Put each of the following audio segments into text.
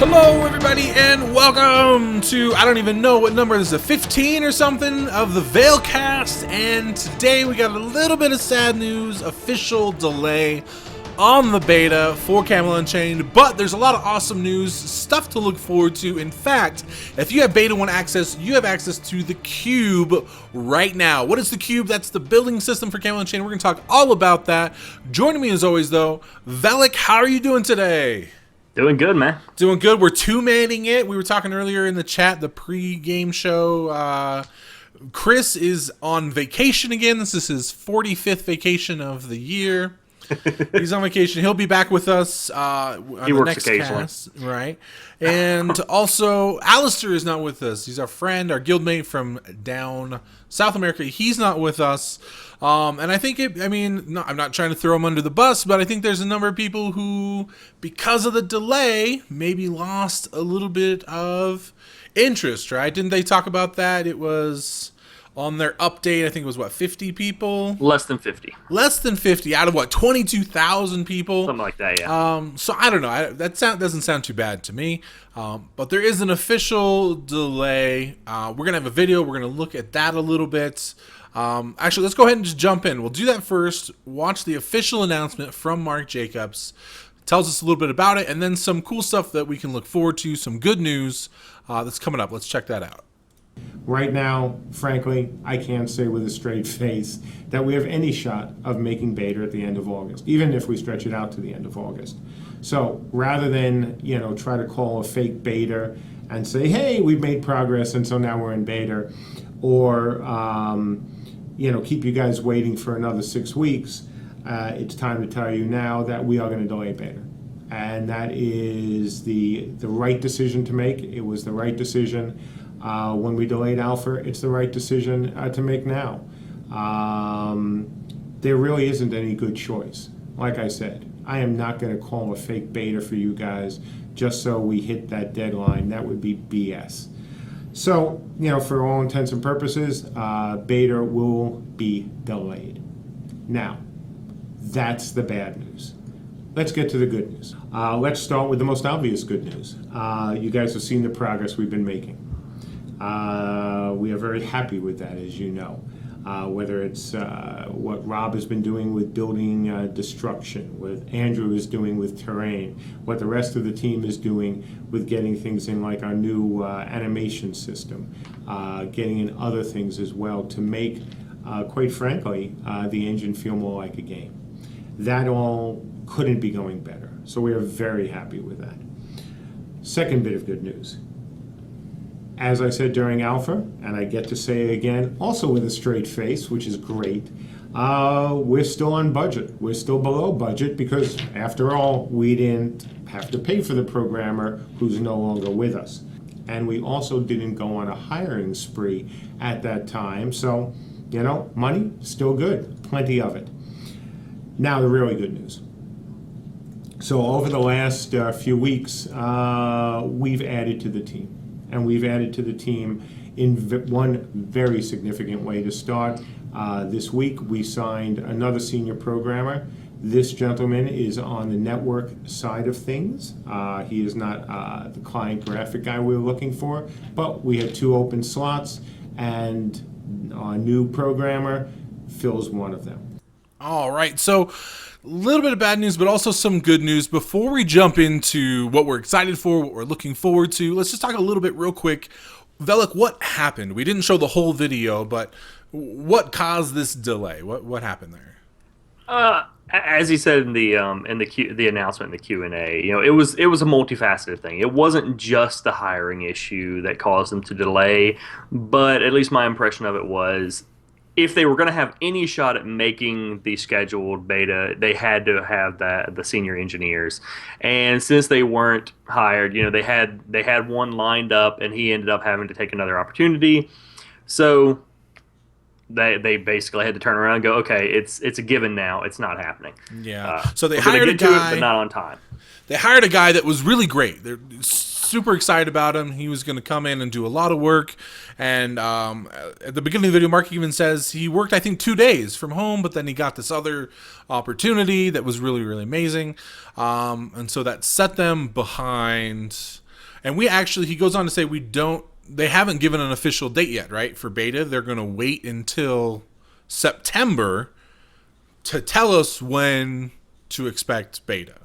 Hello, everybody, and welcome to, I don't even know what number this is, 15 or something of the Veilcast. And today we got a little bit of sad news, official delay on the beta for Camel Unchained, but there's a lot of awesome news, stuff to look forward to. In fact, if you have Beta 1 access, you have access to the Cube right now. What is the Cube? That's the building system for Camel Unchained. We're going to talk all about that. Joining me as always, though, Velik, how are you doing today? Doing good, man. Doing good. We're two-manning it. We were talking earlier in the chat, the pre-game show. Chris is on vacation again. This is his 45th vacation of the year. He's on vacation. He'll be back with us on the next cast, right? And also, Alistair is not with us. He's our friend, our guildmate from down South America. He's not with us. And I think I'm not trying to throw him under the bus, but I think there's a number of people who, because of the delay, maybe lost a little bit of interest, right? Didn't they talk about that? It was on their update, I think it was, 50 people? Less than 50. Less than 50 out of, 22,000 people? Something like that, yeah. So I don't know. Doesn't sound too bad to me. But there is an official delay. We're going to have a video. We're going to look at that a little bit. Actually, let's go ahead and just jump in. We'll do that first. Watch the official announcement from Mark Jacobs. Tells us a little bit about it, and then some cool stuff that we can look forward to, some good news that's coming up. Let's check that out. Right now, frankly, I can't say with a straight face that we have any shot of making beta at the end of August, even if we stretch it out to the end of August. So rather than, try to call a fake beta and say, hey, we've made progress and so now we're in beta, or, keep you guys waiting for another 6 weeks, it's time to tell you now that we are going to delay beta. And that is the right decision to make. It was the right decision. When we delayed alpha, it's the right decision to make now. There really isn't any good choice. Like I said, I am not going to call a fake beta for you guys just so we hit that deadline. That would be BS. So, for all intents and purposes, beta will be delayed. Now, that's the bad news. Let's get to the good news. Let's start with the most obvious good news. You guys have seen the progress we've been making. We are very happy with that, as you know. Whether it's what Rob has been doing with building destruction, what Andrew is doing with terrain, what the rest of the team is doing with getting things in like our new animation system, getting in other things as well to make, quite frankly, the engine feel more like a game. That all couldn't be going better. So we are very happy with that. Second bit of good news. As I said during Alpha, and I get to say it again, also with a straight face, which is great, we're still on budget. We're still below budget because, after all, we didn't have to pay for the programmer who's no longer with us. And we also didn't go on a hiring spree at that time. So, money, still good. Plenty of it. Now, the really good news. So over the last few weeks, we've added to the team. And we've added to the team in one very significant way to start. This week, we signed another senior programmer. This gentleman is on the network side of things. He is not the client graphic guy we were looking for, but we had 2 open slots, and our new programmer fills one of them. All right, so a little bit of bad news, but also some good news. Before we jump into what we're excited for, what we're looking forward to, let's just talk a little bit real quick. Velik, what happened? We didn't show the whole video, but what caused this delay? What happened there? As he said in the announcement in the Q&A, it was a multifaceted thing. It wasn't just the hiring issue that caused them to delay, but at least my impression of it was, if they were going to have any shot at making the scheduled beta, they had to have the senior engineers. And since they weren't hired, they had one lined up, and he ended up having to take another opportunity. So they basically had to turn around and go, okay, it's a given now. It's not happening. Yeah. So they hired a guy, but not on time. They hired a guy that was really great. They're super excited about him. He was going to come in and do a lot of work. And at the beginning of the video, Mark even says he worked, I think, 2 days from home, but then he got this other opportunity that was really, really amazing. And so that set them behind And he goes on to say they haven't given an official date yet, right? For beta, they're going to wait until September to tell us when to expect beta.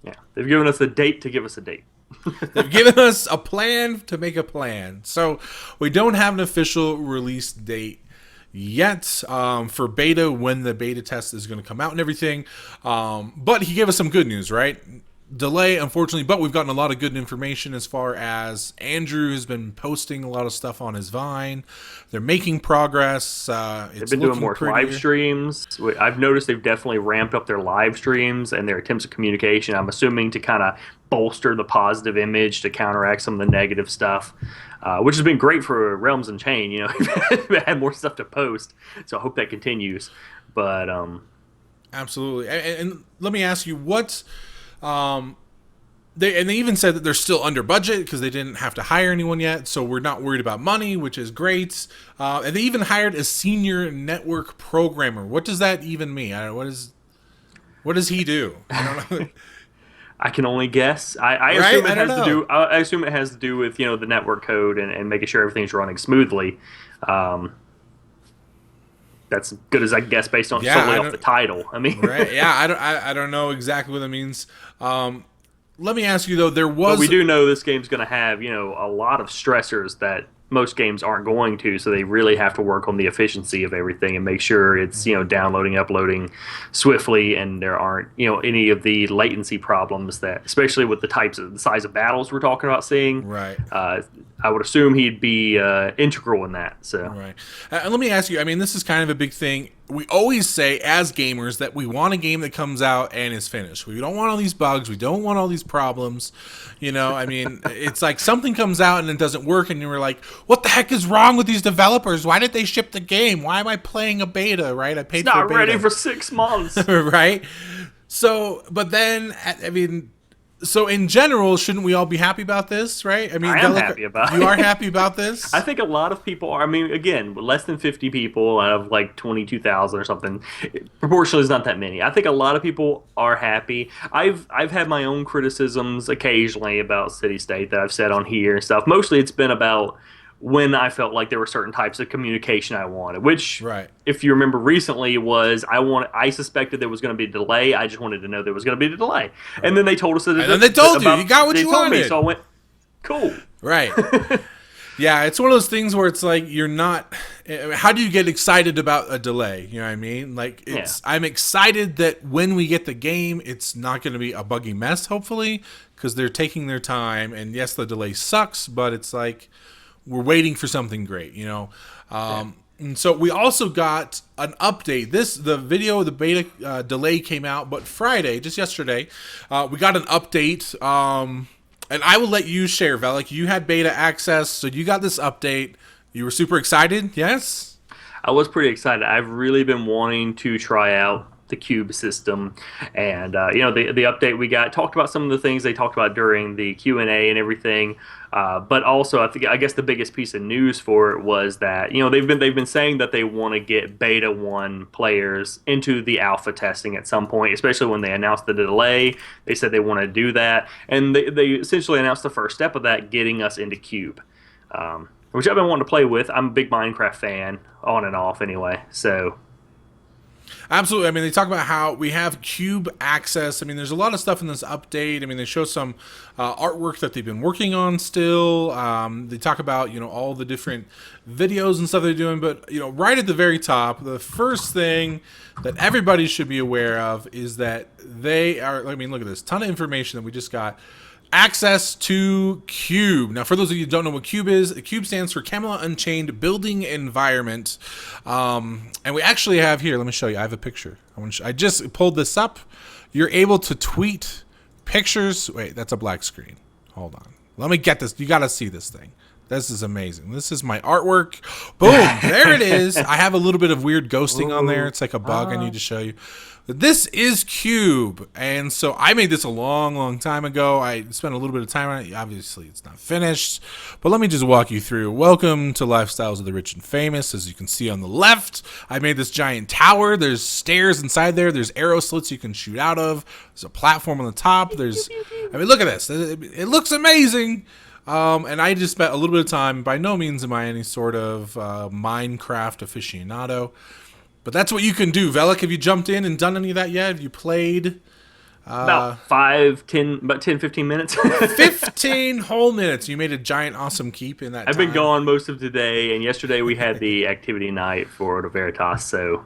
Yeah, they've given us a date to give us a date. They've given us a plan to make a plan. So we don't have an official release date yet for beta, when the beta test is going to come out and everything. But he gave us some good news, right? Delay, unfortunately, but we've gotten a lot of good information as far as Andrew has been posting a lot of stuff on his Vine. They're making progress. They've been doing more live streams. I've noticed they've definitely ramped up their live streams and their attempts of communication. I'm assuming to kind of bolster the positive image to counteract some of the negative stuff, which has been great for Realms Unchained. You know, they've had more stuff to post, so I hope that continues. But absolutely, and let me ask you, what they even said that they're still under budget because they didn't have to hire anyone yet, so we're not worried about money, which is great. And they even hired a senior network programmer. What does that even mean? What does he do? I don't know. I can only guess. I assume it has to do. I assume it has to do with the network code and making sure everything's running smoothly. That's as good as I guess based on solely off the title. I mean, right? Yeah, I don't know exactly what that means. Let me ask you though. But we do know this game's going to have a lot of stressors that most games aren't going to, so they really have to work on the efficiency of everything and make sure it's downloading, uploading swiftly, and there aren't any of the latency problems that, especially with the size of battles we're talking about seeing. Right. I would assume he'd be integral in that. So. Right. And let me ask you, I mean, this is kind of a big thing. We always say as gamers that we want a game that comes out and is finished. We don't want all these bugs. We don't want all these problems. I mean, it's like something comes out and it doesn't work, and you're like, what the heck is wrong with these developers? Why did they ship the game? Why am I playing a beta, right? I paid for a beta. It's not ready for 6 months. Right? So, but then, I mean... So in general, shouldn't we all be happy about this, right? I mean, I am happy about it. You are happy about this? I think a lot of people are. I mean, again, less than 50 people out of like 22,000 or something. Proportionally, is not that many. I think a lot of people are happy. I've had my own criticisms occasionally about City State that I've said on here and stuff. Mostly it's been about when I felt like there were certain types of communication I wanted, which, if you remember recently, was I suspected there was going to be a delay. I just wanted to know there was going to be a delay. Right. And then they told us that. And then they told you got what you wanted. So I went, cool. Right. Yeah, it's one of those things where it's like you're not. How do you get excited about a delay? You know what I mean? Like, I'm excited that when we get the game, it's not going to be a buggy mess, hopefully, because they're taking their time. And yes, the delay sucks, but it's like, we're waiting for something great, And so we also got an update. The beta delay came out, but Friday, just yesterday, we got an update. And I will let you share, Velik. You had beta access, so you got this update. You were super excited, yes? I was pretty excited. I've really been wanting to try out the cube system, and the update we got talked about some of the things they talked about during the Q&A and everything, but also I guess the biggest piece of news for it was that they've been saying that they want to get beta 1 players into the alpha testing at some point, especially when they announced the delay. They said they want to do that, and they essentially announced the first step of that, getting us into cube, which I've been wanting to play with. I'm a big Minecraft fan, on and off anyway, so. Absolutely. I mean, they talk about how we have cube access. I mean, there's a lot of stuff in this update. I mean, they show some artwork that they've been working on still. They talk about, all the different videos and stuff they're doing. But, right at the very top, the first thing that everybody should be aware of is that they are, I mean, look at this, ton of information that we just got. Access to Cube. Now, for those of you who don't know what Cube is, Cube stands for Camelot Unchained Building Environment. And we actually have here, let me show you. I have a picture. I just pulled this up. You're able to tweet pictures. Wait, that's a black screen. Hold on. Let me get this. You got to see this thing. This is amazing. This is my artwork. Boom. There it is. I have a little bit of weird ghosting on there. It's like a bug I need to show you. This is Cube, and so I made this a long, long time ago. I spent a little bit of time on it. Obviously, it's not finished, but let me just walk you through. Welcome to Lifestyles of the Rich and Famous. As you can see on the left, I made this giant tower. There's stairs inside there. There's arrow slits you can shoot out of. There's a platform on the top. I mean, look at this. It looks amazing. And I just spent a little bit of time. By no means am I any sort of Minecraft aficionado, but that's what you can do. Velik, have you jumped in and done any of that yet? Have you played? About 10, 15 minutes. 15 whole minutes. You made a giant, awesome keep in that I've time. been gone most of today, and yesterday we had the activity night for the Veritas, so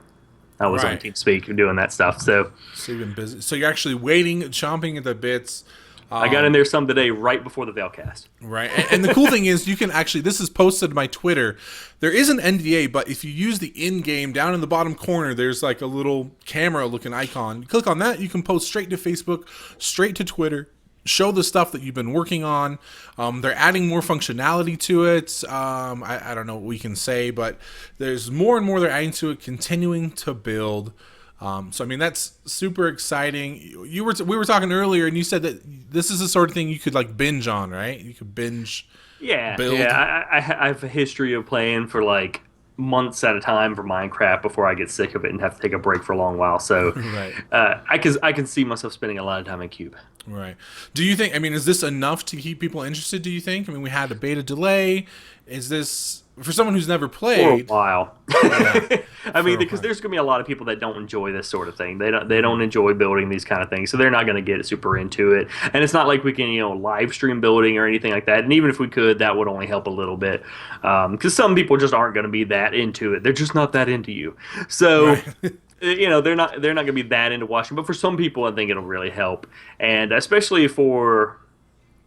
I was on Right. TeamSpeak doing that stuff. So So you've been busy. So you're actually waiting, chomping at the bits. I got in there some today right before the Veilcast. Right. And the cool thing is you can actually, this is posted to my Twitter. There is an NDA, but if you use the in-game, down in the bottom corner, there's like a little camera looking icon. You click on that, you can post straight to Facebook, straight to Twitter, show the stuff that you've been working on. They're adding more functionality to it. I don't know what we can say, but there's more and more they're adding to it, continuing to build. So I mean that's super exciting. We were talking earlier, and you said that this is the sort of thing you could like binge on, right? You could binge. Yeah, Build. yeah. I have a history of playing for like months at a time for Minecraft before I get sick of it and have to take a break for a long while. So Right. I can see myself spending a lot of time in Cube. Right. Do you think? I mean, is this enough to keep people interested? Do you think? I mean, we had a beta delay. Is this for someone who's never For a played? while. Yeah, I mean, a because while. there's going to be a lot of people that don't enjoy this sort of thing. They don't enjoy building these kind of things, so they're not going to get super into it. And it's not like we can live stream building or anything like that. And even if we could, that would only help a little bit, because some people just aren't going to be that into it. They're just not that into you. So. Right. They're not going to be that into watching, but for some people, I think it'll really help, and especially for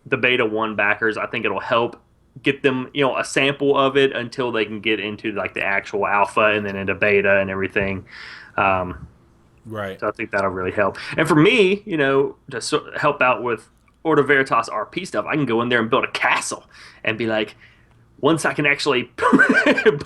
the beta 1 backers, I think it'll help get them a sample of it until they can get into like the actual alpha and then into beta and everything. Right. So I think that'll really help. And for me, help out with Order Veritas RP stuff, I can go in there and build a castle and be like, once I can actually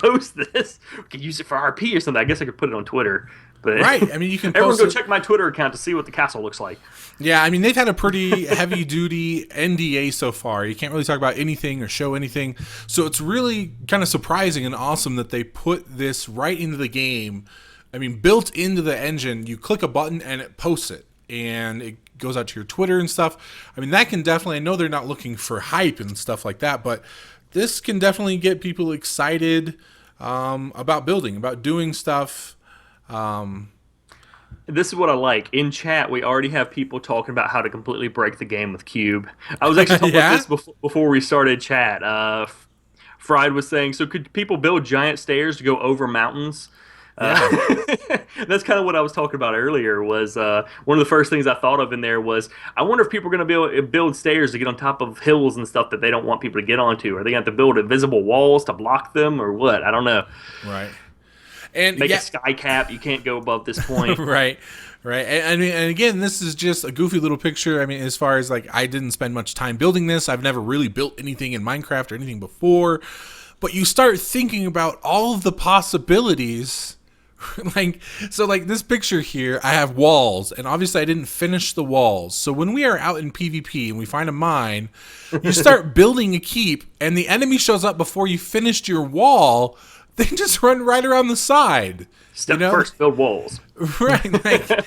post this, we can use it for RP or something. I guess I could put it on Twitter. But Right. I mean, you can everyone post go it. check my Twitter account to see what the castle looks like. Yeah, I mean, they've had a pretty heavy duty NDA so far. You can't really talk about anything or show anything. So it's really kind of surprising and awesome that they put this right into the game. I mean, built into the engine, you click a button and it posts it. And it goes out to your Twitter and stuff. I mean, that can definitely, I know they're not looking for hype and stuff like that, but this can definitely get people excited about building, about doing stuff. This is what I like. In chat, we already have people talking about how to completely break the game with Cube. I was actually talking Yeah? about this before we started chat. Fried was saying, so could people build giant stairs to go over mountains? That's kind of what I was talking about earlier. Was one of the first things I thought of in there was, I wonder if people are going to be able to build stairs to get on top of hills and stuff that they don't want people to get onto. Are they going to have to build invisible walls to block them, or what? I don't know. Right. And Make yeah, a sky cap. You can't go above this point. right. And I mean, and again, this is just a goofy little picture. I mean, as far as like, I didn't spend much time building this. I've never really built anything in Minecraft or anything before. But you start thinking about all of the possibilities. Like this picture here, I have walls, and obviously I didn't finish the walls. So when we are out in PvP and we find a mine, you start building a keep, and the enemy shows up before you finished your wall. They just run right around the side. Step first, build walls. Right. Like,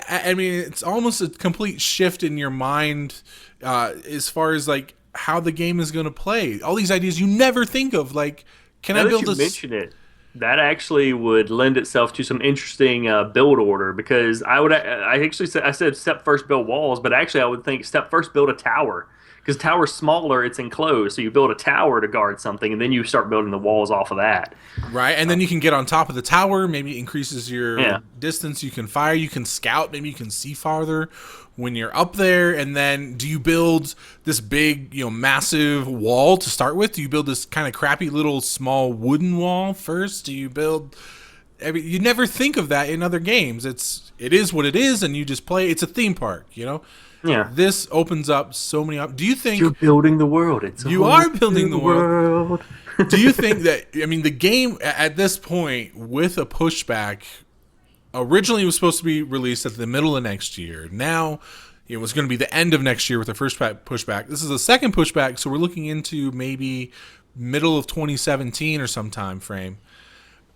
I mean, it's almost a complete shift in your mind as far as like how the game is going to play. All these ideas you never think of, like, can Now I that build you a mention it, that actually would lend itself to some interesting build order, because I said step first build walls, but actually I would think step first build a tower, because tower's smaller, it's enclosed, so you build a tower to guard something, and then you start building the walls off of that. Right, and then you can get on top of the tower. Maybe it increases your Yeah. distance. You can fire. You can scout. Maybe you can see farther when you're up there. And then, do you build this big, massive wall to start with? Do you build this kind of crappy little small wooden wall first? Do you build? I mean, you never think of that in other games. It is what it is, and you just play. It's a theme park, Yeah. This opens up so many. Do you think You're building the world. It's a You whole are building the new world. Do you think that, I mean, the game at this point with a pushback originally was supposed to be released at the middle of next year. Now it was going to be the end of next year with the first pushback. This is the second pushback, so we're looking into maybe middle of 2017 or some time frame.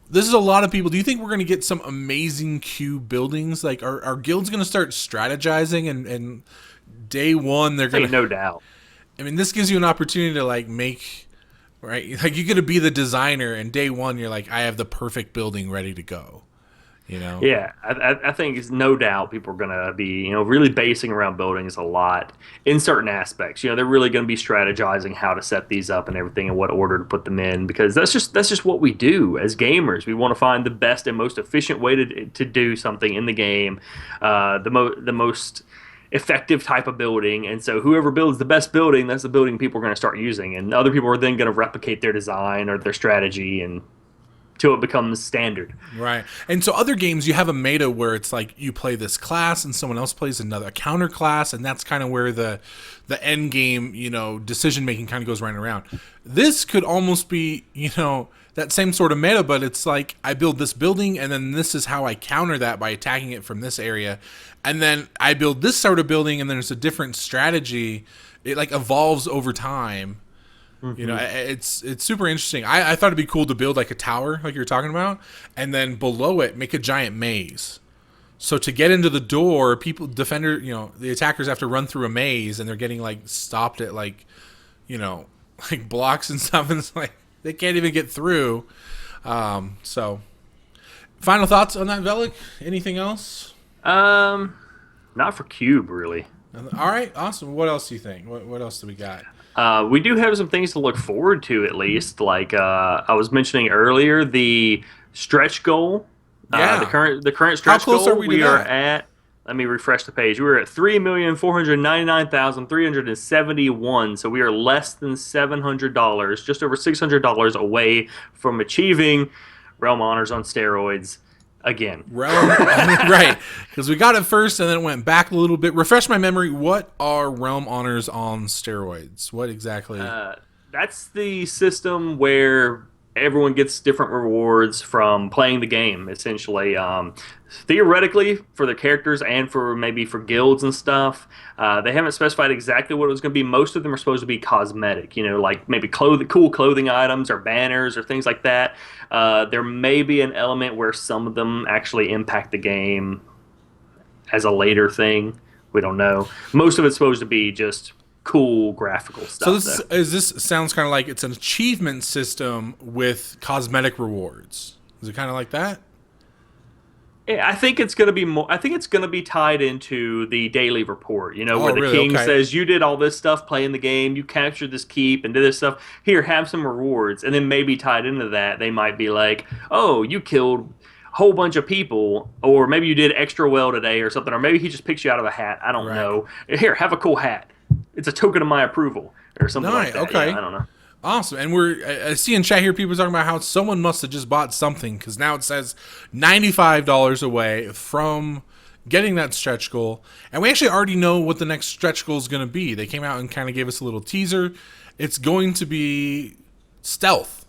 This is a lot of people. Do you think we're going to get some amazing cube buildings? Like, are guilds going to start strategizing and day one they're going Ain't to... no doubt. I mean, this gives you an opportunity to like make, right? Like you get to be the designer, and day one you're like, I have the perfect building ready to go. You know? Yeah, I think it's no doubt people are going to be, really basing around buildings a lot in certain aspects. They're really going to be strategizing how to set these up and everything and what order to put them in because that's just what we do as gamers. We want to find the best and most efficient way to do something in the game, the most effective type of building. And so whoever builds the best building, that's the building people are going to start using, and other people are then going to replicate their design or their strategy and till it becomes standard. Right. And so other games, you have a meta where it's like you play this class and someone else plays another counter class, and that's kind of where the end game, decision making kind of goes right around. This could almost be, that same sort of meta, but it's like I build this building and then this is how I counter that by attacking it from this area. And then I build this sort of building and then there's a different strategy. It like evolves over time. Mm-hmm. It's super interesting. I thought it'd be cool to build like a tower, like you were talking about, and then below it make a giant maze. So to get into the door, the attackers have to run through a maze, and they're getting like stopped at like blocks and stuff, and it's like they can't even get through. So, final thoughts on that, Velik? Anything else? Not for Cube, really. All right, awesome. What else do you think? What else do we got? We do have some things to look forward to, at least. Like I was mentioning earlier, the stretch goal. Yeah. The current stretch How close goal are we to we are that? at. Let me refresh the page. We're at 3,499,371. So we are less than $700, just over $600 away from achieving Realm Honors on steroids. Again. Realm, right? Because we got it first and then it went back a little bit. Refresh my memory. What are Realm Honors on steroids? What exactly? That's the system where everyone gets different rewards from playing the game, essentially. Theoretically, for their characters and for guilds and stuff, they haven't specified exactly what it was going to be. Most of them are supposed to be cosmetic, like maybe cool clothing items or banners or things like that. There may be an element where some of them actually impact the game as a later thing. We don't know. Most of it's supposed to be just cool graphical stuff. So this sounds kind of like it's an achievement system with cosmetic rewards. Is it kind of like that? Yeah, I think it's going to be more. I think it's going to be tied into the daily report. Where the really? king Okay. says, "You did all this stuff playing the game. You captured this keep and did this stuff. Here, have some rewards." And then maybe tied into that, they might be like, "Oh, you killed a whole bunch of people, or maybe you did extra well today, or something, or maybe he just picks you out of a hat. I don't know. Here, have a cool hat. It's a token of my approval, or something like that." Okay. Yeah, I don't know. Awesome. And I see in chat here people talking about how someone must have just bought something because now it says $95 away from getting that stretch goal. And we actually already know what the next stretch goal is going to be. They came out and kind of gave us a little teaser. It's going to be stealth,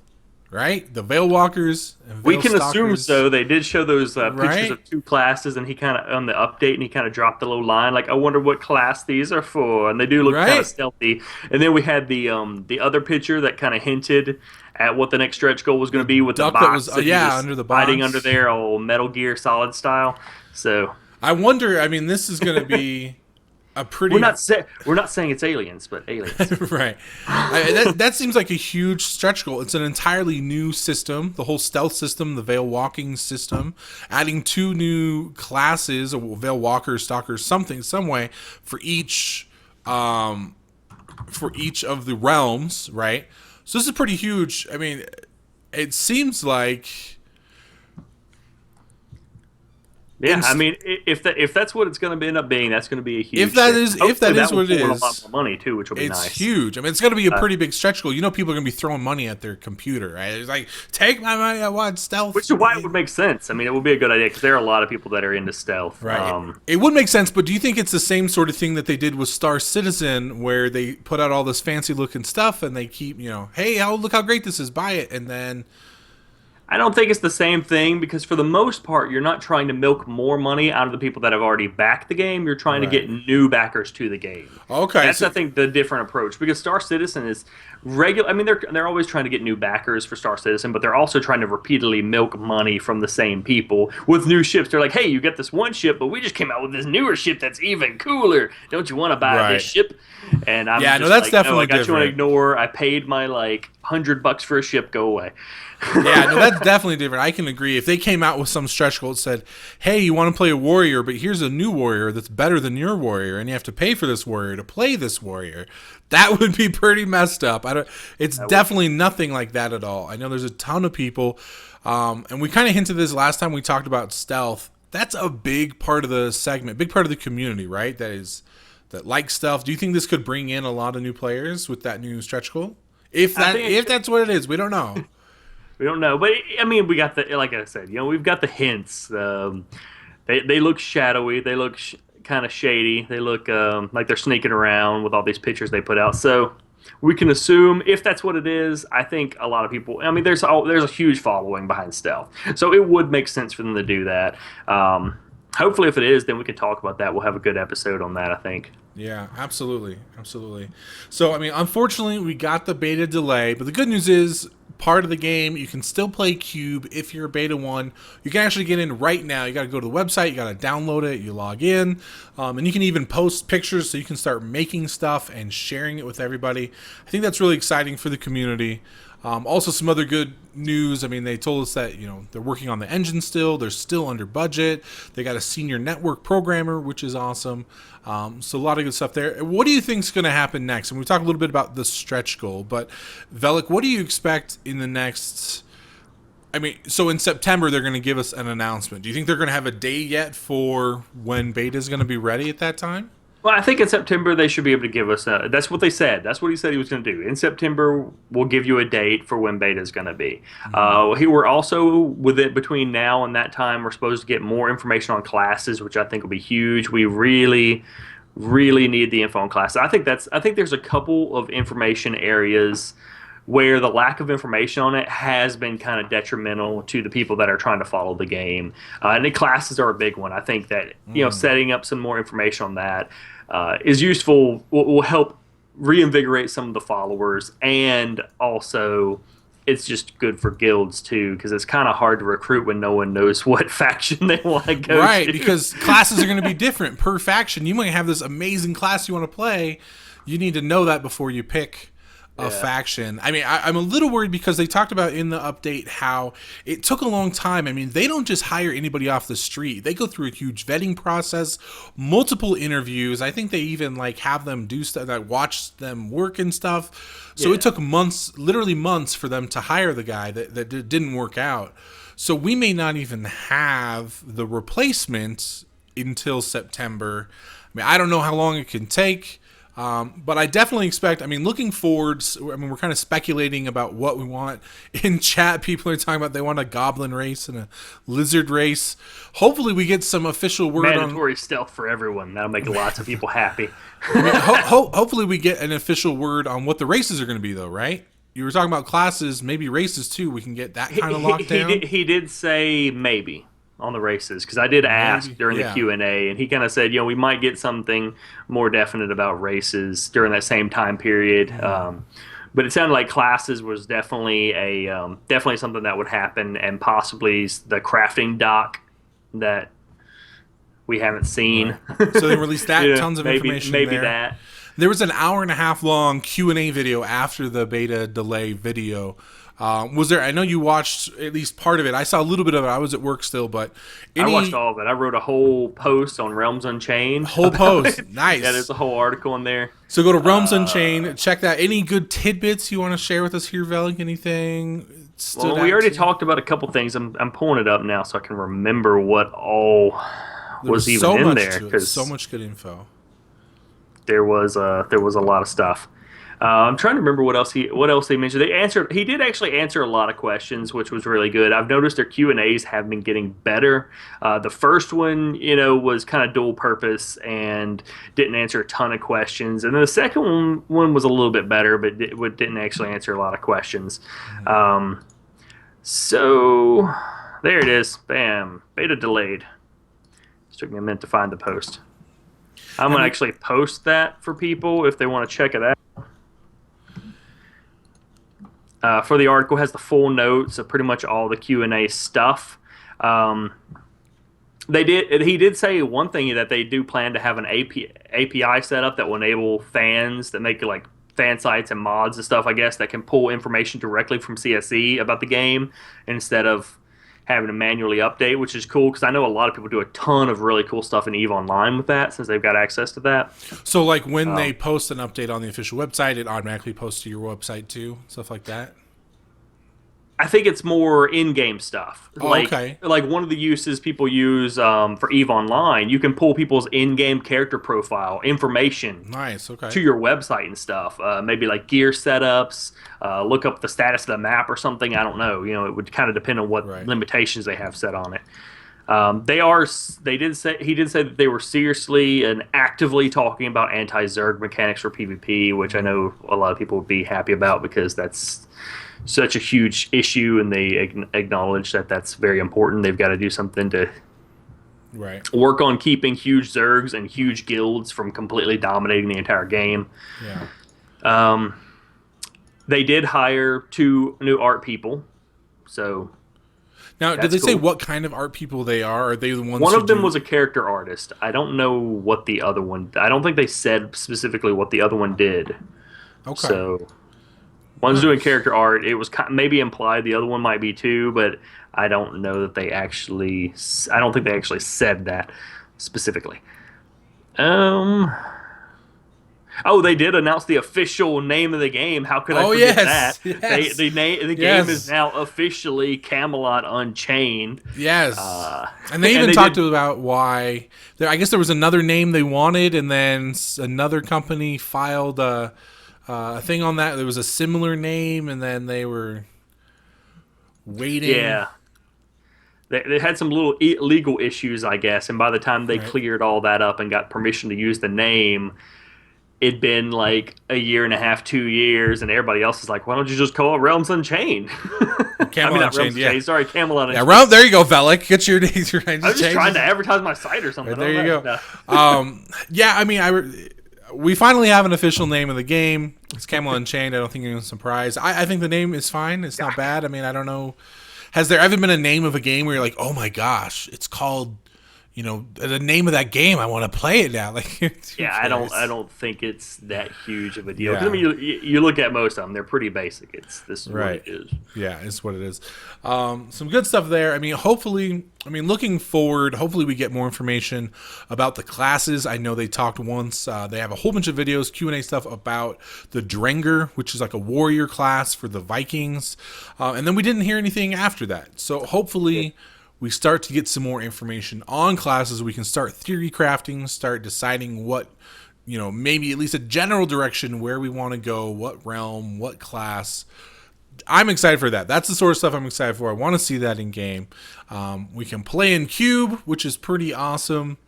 right? The Veil Walkers and Veil We can assume Stalkers. so. They did show those Right? pictures of two classes, and he kind of on the update, and he kind of dropped a little line like, "I wonder what class these are for," and they do look kind Right? of stealthy. And then we had the other picture that kind of hinted at what the next stretch goal was going to be with the duck box. that was- and he under the hiding box. under there, old Metal Gear Solid style. So I wonder, I mean, this is going to be a pretty... we're not saying it's aliens, but aliens. Right. That seems like a huge stretch goal. It's an entirely new system, the whole stealth system, the Veil Walking system, adding 2 new classes, or Veil Walkers, Stalkers, some way for each of the realms, right? So this is pretty huge. I mean, it seems like... Yeah, I mean, if that's what it's going to end up being, that's going to be a huge. If that shift. is Hopefully what it will pull in is, a lot more money too, which will be It's nice. huge. I mean, it's going to be a pretty big stretch goal. People are going to be throwing money at their computer, right? It's like, take my money, I want stealth. Which is why it would make sense. I mean, it would be a good idea because there are a lot of people that are into stealth. Right. It would make sense, but do you think it's the same sort of thing that they did with Star Citizen, where they put out all this fancy looking stuff and they keep, hey, look how great this is, buy it, and then I don't think it's the same thing because for the most part, you're not trying to milk more money out of the people that have already backed the game. You're trying to Right. get new backers to the game. Okay, That's, so I think, the different approach because Star Citizen is regular. I mean, they're always trying to get new backers for Star Citizen, but they're also trying to repeatedly milk money from the same people with new ships. They're like, hey, you get this one ship, but we just came out with this newer ship that's even cooler. Don't you want to buy this right. ship? And I'm Yeah, no, just that's like, definitely no, I got you on different. ignore. I paid my like $100 for a ship. Go away. Yeah, no, that's definitely different. I can agree. If they came out with some stretch goal that said, "Hey, you want to play a warrior, but here's a new warrior that's better than your warrior, and you have to pay for this warrior to play this warrior," that would be pretty messed up. I don't. It's definitely nothing like that at all. I know there's a ton of people, and we kind of hinted this last time we talked about stealth. That's a big part of the segment, big part of the community, right? That likes stealth. Do you think this could bring in a lot of new players with that new stretch goal? If that's what it is, we don't know. We don't know, but I mean, we got the like I said, we've got the hints. They look shadowy. They look kind of shady. They look like they're sneaking around with all these pictures they put out. So we can assume if that's what it is. I think a lot of people. I mean, there's a huge following behind stealth, so it would make sense for them to do that. Hopefully, if it is, then we can talk about that. We'll have a good episode on that, I think. Yeah, absolutely. Absolutely. So, I mean, unfortunately, we got the beta delay, but the good news is part of the game, you can still play Cube if you're a beta 1. You can actually get in right now. You got to go to the website, you got to download it, you log in, and you can even post pictures so you can start making stuff and sharing it with everybody. I think that's really exciting for the community. Also, some other good news. I mean, they told us that they're working on the engine still. They're still under budget. They got a senior network programmer, which is awesome. So a lot of good stuff there. What do you think is going to happen next? And we talked a little bit about the stretch goal, but Velik, what do you expect in the next? I mean, so in September they're going to give us an announcement. Do you think they're going to have a date yet for when beta is going to be ready at that time? Well, I think in September they should be able to give us. That's what they said. That's what he said he was going to do. In September, we'll give you a date for when beta is going to be. We're also between now and that time. We're supposed to get more information on classes, which I think will be huge. We really, really need the info on classes. I think there's a couple of information areas where the lack of information on it has been kind of detrimental to the people that are trying to follow the game. And the classes are a big one. I think that setting up some more information on that is useful. Will help reinvigorate some of the followers, and also it's just good for guilds too, because it's kind of hard to recruit when no one knows what faction they want to go Right, to. because classes are going to be different per faction. You might have this amazing class you want to play. You need to know that before you pick a faction. I mean, I'm a little worried because they talked about in the update how it took a long time. I mean, they don't just hire anybody off the street. They go through a huge vetting process, multiple interviews. I think they even have them do stuff, watch them work and stuff. So it took months, literally months, for them to hire the guy that didn't work out. So we may not even have the replacement until September. I mean, I don't know how long it can take. But I definitely expect, looking forward, we're kind of speculating about what we want. In chat, people are talking about they want a goblin race and a lizard race. Hopefully we get some official word Mandatory stealth for everyone. That'll make lots of people happy. Hopefully we get an official word on what the races are going to be, though, right? You were talking about classes, maybe races too. We can get that kind of locked down. He did say maybe on the races, because I did ask during the Q&A, and he kind of said, we might get something more definite about races during that same time period. But it sounded like classes was definitely definitely something that would happen, and possibly the crafting dock that we haven't seen. Right. So they released that, tons of information maybe there. that. There was an 1.5 hour long Q&A video after the beta delay video. Was there? I know you watched at least part of it. I saw a little bit of it. I was at work still, but I watched all of it. I wrote a whole post on Realms Unchained. Whole post, nice. Yeah, there's a whole article in there. So go to Realms Unchained, check that. Any good tidbits you want to share with us here, Velik? Anything? Well, we already talked about a couple things. I'm pulling it up now so I can remember what all was even so in there, because so much good info. There was a lot of stuff. I'm trying to remember what else he mentioned. He did actually answer a lot of questions, which was really good. I've noticed their Q&As have been getting better. The first one, was kind of dual purpose and didn't answer a ton of questions. And then the second one was a little bit better, but didn't actually answer a lot of questions. So there it is. Bam. Beta delayed. It took me a minute to find the post. I'm going to actually post that for people if they want to check it out. For the article, has the full notes of pretty much all the Q&A stuff. He did say one thing, that they do plan to have an API set up that will enable fans that make like fan sites and mods and stuff, I guess, that can pull information directly from CSE about the game instead of having to manually update, which is cool because I know a lot of people do a ton of really cool stuff in EVE Online with that since they've got access to that. So, like, when they post an update on the official website, it automatically posts to your website too, stuff like that? I think it's more in-game stuff. Okay. Like one of the uses people use for EVE Online, you can pull people's in-game character profile information Nice, okay. to your website and stuff. Maybe like gear setups, look up the status of the map or something. I don't know. It would kind of depend on what limitations they have set on it. He did say that they were seriously and actively talking about anti-Zerg mechanics for PvP, which I know a lot of people would be happy about because that's such a huge issue, and they acknowledge that that's very important. They've got to do something to work on keeping huge Zergs and huge guilds from completely dominating the entire game. Yeah. They did hire 2 new art people, so now, did they say what kind of art people they are? Are they the ones? One of them was a character artist. I don't know what the other one. I don't think they said specifically what the other one did. Okay. So one's doing character art. It was maybe implied the other one might be too, but I don't know that they actually. I don't think they actually said that specifically. Oh, they did announce the official name of the game. How could I forget that? Yes. The game is now officially Camelot Unchained. Yes. And they even talked about why. I guess there was another name they wanted, and then another company filed a thing on that. There was a similar name, and then they were waiting. Yeah. They had some little legal issues, I guess, and by the time they cleared all that up and got permission to use the name, it'd been like a year and a half, 2 years, and everybody else is like, why don't you just call it Realms Unchained? Camelot Unchained, yeah. Sorry, Camelot Unchained. Yeah, there you go, Velik. Get your names right. I was just trying to advertise my site or something. There you go. Yeah, I mean, we finally have an official name of the game. It's Camelot Unchained. I don't think anyone's surprised. I think the name is fine. It's not bad. I mean, I don't know. Has there ever been a name of a game where you're like, oh my gosh, it's called... the name of that game, I want to play it now. I don't think it's that huge of a deal. Yeah. I mean, you look at most of them; they're pretty basic. This is what it is. Yeah, it's what it is. Some good stuff there. I mean, looking forward, hopefully we get more information about the classes. I know they talked once. They have a whole bunch of videos, Q&A stuff about the Drenger, which is like a warrior class for the Vikings. And then we didn't hear anything after that. So hopefully... we start to get some more information on classes. We can start theory crafting, start deciding what, maybe at least a general direction where we want to go, what realm, what class. I'm excited for that. That's the sort of stuff I'm excited for. I want to see that in game. We can play in Cube, which is pretty awesome.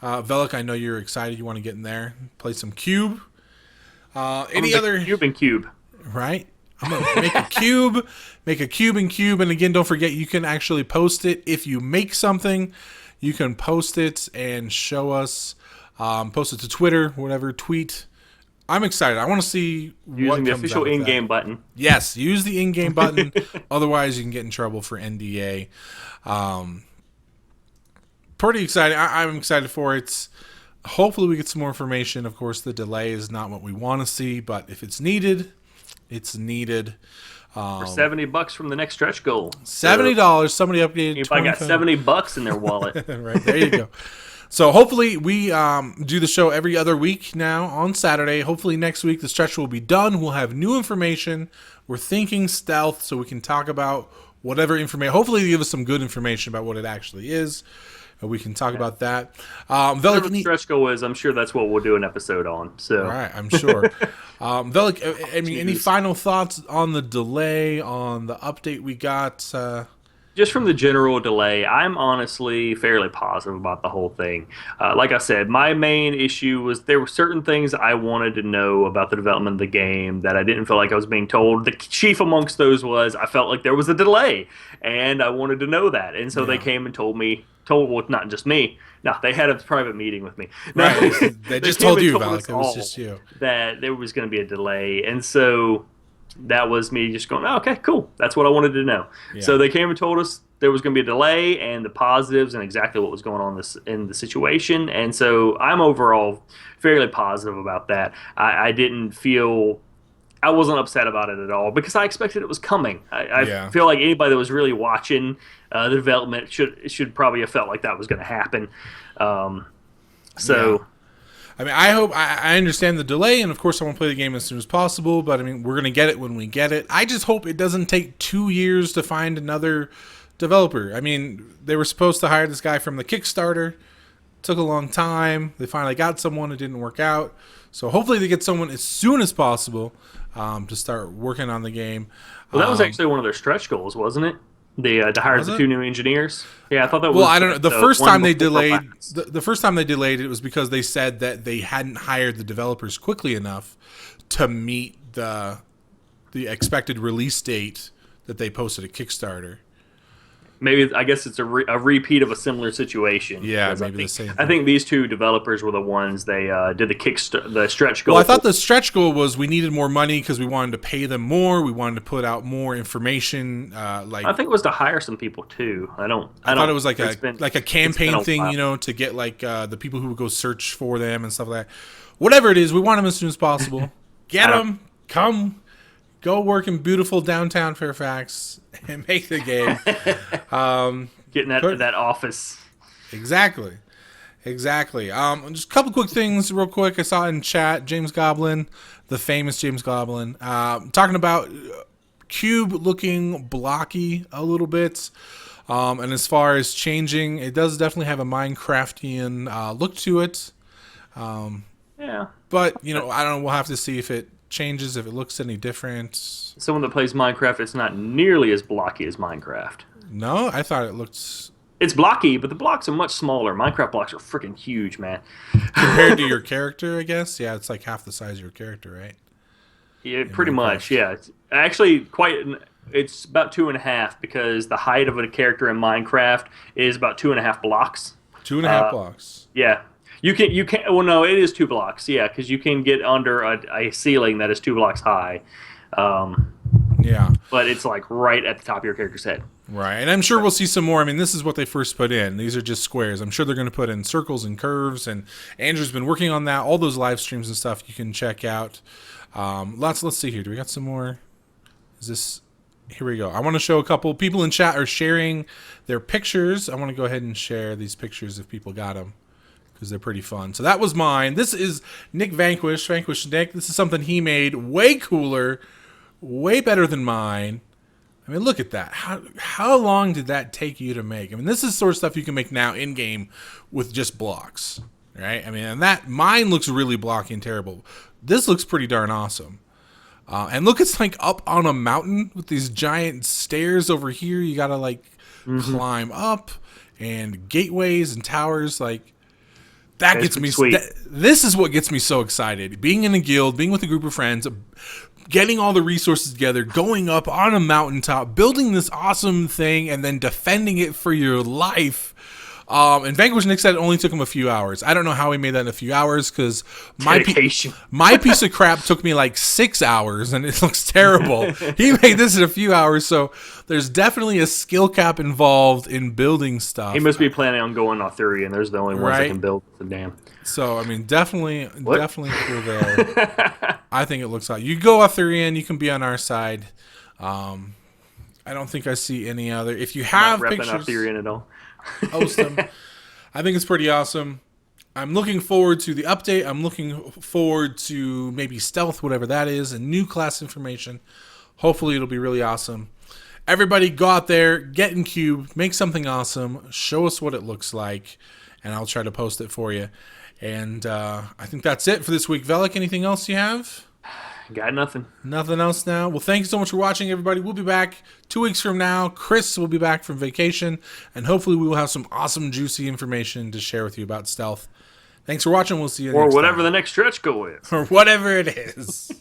Velik, I know you're excited. You want to get in there, play some Cube. Any other Cube and Cube, right? I'm gonna make a cube in Cube, and again, don't forget you can actually post it if you make something. You can post it and show us. Post it to Twitter, whatever. Tweet. I'm excited. I want to see using the official in-game button. Yes, use the in-game button. Otherwise, you can get in trouble for NDA. Pretty exciting. I'm excited for it. Hopefully, we get some more information. Of course, the delay is not what we want to see, but if it's needed. It's needed. For $70 from the next stretch goal. $70. Somebody updated. Anybody got $70 in their wallet? Right, there you go. So hopefully we do the show every other week now on Saturday. Hopefully next week the stretch will be done. We'll have new information. We're thinking stealth, so we can talk about whatever information. Hopefully they give us some good information about what it actually is. We can talk about that. Whatever the stretch goal is, I'm sure that's what we'll do an episode on. So, all right, I'm sure. Velik, any final thoughts on the delay, on the update we got? just from the general delay, I'm honestly fairly positive about the whole thing. Like I said, my main issue was there were certain things I wanted to know about the development of the game that I didn't feel like I was being told. The chief amongst those was I felt like there was a delay, and I wanted to know that. And so they Yeah. came and well, not just me. No, they had a private meeting with me. No, Right. They just came told and you, us Valak. It was all just you. that there was going to be a delay, and so that was me just going, oh, okay, cool. That's what I wanted to know. Yeah. So they came and told us there was going to be a delay and the positives and exactly what was going on in the situation. And so I'm overall fairly positive about that. I wasn't upset about it at all because I expected it was coming. I Yeah. feel like anybody that was really watching the development should probably have felt like that was going to happen. So. Yeah. I mean, I understand the delay, and of course I want to play the game as soon as possible, but I mean, we're going to get it when we get it. I just hope it doesn't take 2 years to find another developer. I mean, they were supposed to hire this guy from the Kickstarter. Took a long time. They finally got someone. It didn't work out. So hopefully they get someone as soon as possible to start working on the game. Well, that was actually one of their stretch goals, wasn't it? To hire Was the it? 2 new engineers. Yeah, I thought that was. Well, I don't know. The first one time they before delayed, last. the first time they delayed it was because they said that they hadn't hired the developers quickly enough to meet the expected release date that they posted at Kickstarter. Maybe I guess it's a repeat of a similar situation. Yeah, because maybe the same I thing. think these 2 developers were the ones they did the stretch goal. Well, I thought the stretch goal was we needed more money because we wanted to pay them more. We wanted to put out more information. I think it was to hire some people too. I thought it was like it's a been- like a it's been campaign a thing, while. you know, to get like the people who would go search for them and stuff like that. Whatever it is, we want them as soon as possible. Get them, come, go work in beautiful downtown Fairfax and make the game. Getting that office. Exactly. Just a couple quick things real quick. I saw in chat James Goblin, the famous James Goblin, talking about Cube looking blocky a little bit. And as far as changing, it does definitely have a Minecraftian look to it. Yeah. But, you know, I don't know. We'll have to see if it changes, if it looks any different. Someone that plays Minecraft, it's not nearly as blocky as Minecraft. No, I thought it looked It's blocky, but the blocks are much smaller. Minecraft blocks are freaking huge, man. compared to your character, I guess. Yeah, it's like half the size of your character, right? Yeah, pretty Minecraft. much. Yeah, it's actually It's about 2.5 because the height of a character in Minecraft is about 2.5 blocks. 2.5 blocks. Yeah, you can. Well, no, it is 2 blocks. Yeah, because you can get under a ceiling that is 2 blocks high. Yeah. But it's like right at the top of your character's head. Right, and I'm sure we'll see some more. I mean, this is what they first put in. These are just squares. I'm sure they're going to put in circles and curves, and Andrew's been working on that. All those live streams and stuff you can check out. Let's see here. Do we got some more? Is this... Here we go. I want to show a couple people in chat are sharing their pictures. I want to go ahead and share these pictures if people got them because they're pretty fun. So that was mine. This is Nick Vanquish Nick. This is something he made way cooler, way better than mine. I mean, look at that. How long did that take you to make? I mean, this is sort of stuff you can make now in game with just blocks, right? I mean, and that mine looks really blocky and terrible. This looks pretty darn awesome. And look, it's like up on a mountain with these giant stairs over here. You gotta like climb up, and gateways and towers. Like that That's gets me. sweet. This is what gets me so excited. Being in a guild, being with a group of friends, getting all the resources together, going up on a mountaintop, building this awesome thing, and then defending it for your life. And Vanquish Nick said it only took him a few hours. I don't know how he made that in a few hours because Dedication. my piece of crap took me like 6 hours and it looks terrible. He made this in a few hours, so there's definitely a skill cap involved in building stuff. He must be planning on going Arthurian. There's the only ones Right. that can build the damn. So I mean, definitely cool there. I think it looks like you go Arthurian, you can be on our side. I don't think I see any other. If you have Not repping pictures, Arthurian at all. post them. I think it's pretty awesome. I'm looking forward to the update. I'm looking forward to maybe stealth, whatever that is, and new class information. Hopefully it'll be really awesome. Everybody go out there, get in Cube, make something awesome, show us what it looks like, and I'll try to post it for you. And I think that's it for this week. Velik, anything else you have? Got nothing. Nothing else now. Well, thank you so much for watching, everybody. We'll be back 2 weeks from now. Chris will be back from vacation, and hopefully we will have some awesome, juicy information to share with you about stealth. Thanks for watching. We'll see you next time. Or whatever the next stretch goal is. Or whatever it is.